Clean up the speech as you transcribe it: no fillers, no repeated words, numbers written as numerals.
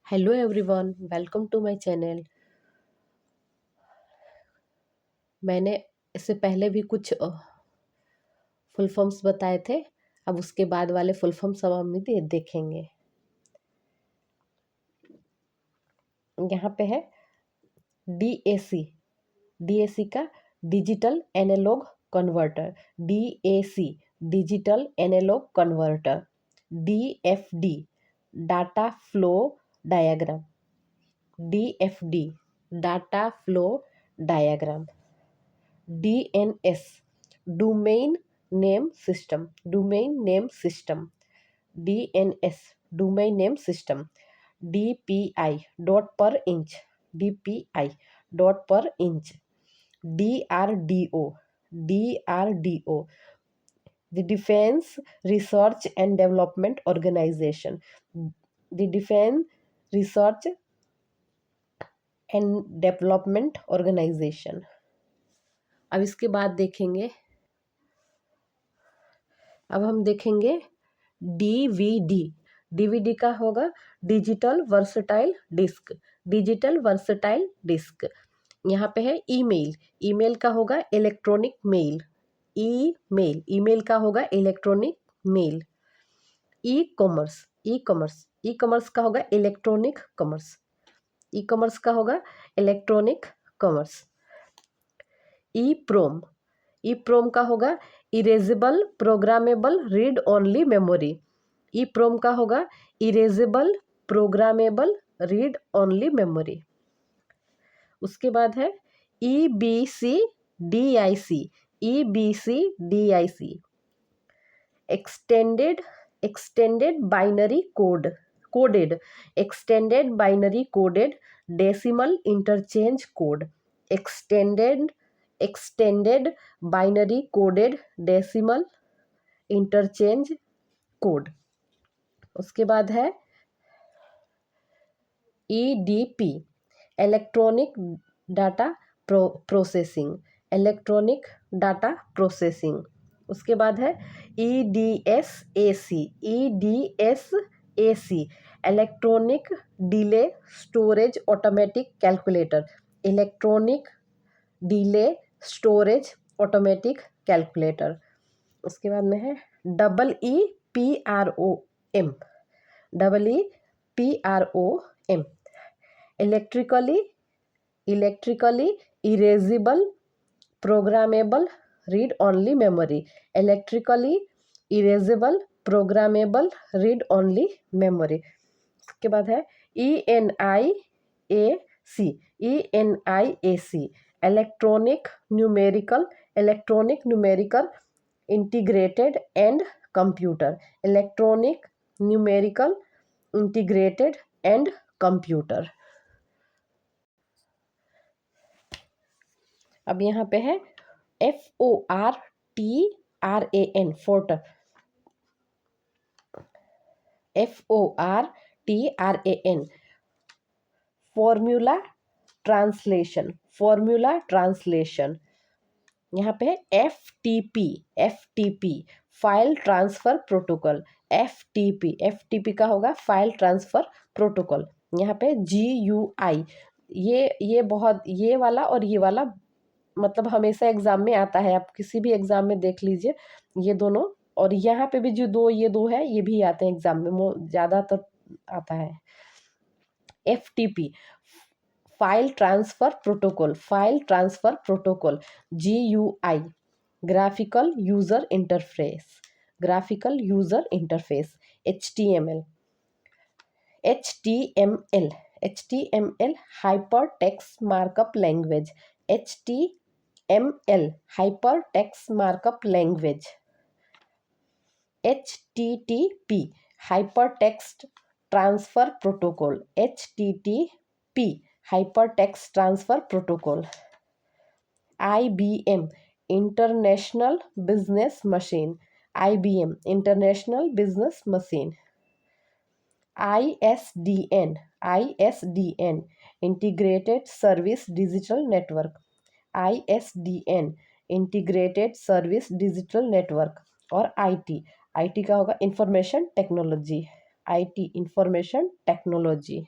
Hello everyone, welcome to my channel. मैंने इससे पहले भी कुछ फुल फॉर्म्स बताए थे। अब उसके बाद वाले फुल फॉर्म्स अब हम देखेंगे। यहाँ पे है DAC। DAC का digital analogue converter. DAC digital analogue converter. DFD data flow diagram. DFD data flow diagram. DNS domain name system. Domain name system. DNS domain name system. DPI dot per inch. DPI dot per inch. DRDO DRDO the Defense Research and Development Organization। the Defense Research and Development Organization। अब इसके बाद देखेंगे, अब हम देखेंगे DVD। DVD का होगा digital versatile disc. Digital versatile disc. यहाँ पे है ईमेल। ईमेल का होगा इलेक्ट्रॉनिक मेल। ईमेल ईमेल का होगा electronic mail. E commerce e commerce e commerce का होगा इलेक्ट्रॉनिक कॉमर्स। ई कॉमर्स का होगा इलेक्ट्रॉनिक कॉमर्स। ई प्रोम ई प्रोम का होगा erasable programmable read only memory. EPROM का होगा erasable programmable read only memory. उसके बाद है EBCDIC। EBCDIC extended extended binary code coded. Extended binary coded decimal interchange code. Extended extended binary coded decimal interchange code. उसके बाद है EDP electronic data processing. Electronic data processing. उसके बाद है EDSAC। EDSAC electronic delay storage automatic calculator. Electronic delay storage automatic calculator. उसके बाद में है EEPROM। EEPROM electrically erasable programmable read only memory. Electrically erasable programmable read only memory. उसके बाद है ENIAC। ENIAC electronic numerical integrated and computer. Electronic numerical integrated and computer. अब यहाँ पे है FORTRAN फोर्टर। FORTRAN formula translation. Formula translation. यहाँ पे है FTP file transfer protocol. FTP का होगा फाइल ट्रांसफर प्रोटोकॉल। यहाँ पे GUI ये बहुत ये वाला और ये वाला मतलब हमेशा एग्जाम में आता है। आप किसी भी एग्जाम में देख लीजिए ये दोनों, और यहाँ पे भी जो ये दो है ये भी आते हैं एग्जाम में, ज़्यादातर आता है। FTP file transfer protocol. File transfer protocol. GUI graphical user interface. Graphical user interface. HTML hyper text markup language. HTML hyper text markup language. HTTP hyper text transfer protocol. HTTP hyper text transfer protocol. IBM international business machine. IBM international business machine. ISDN integrated service digital network. ISDN integrated service digital network. और IT का होगा information technology. IT information technology.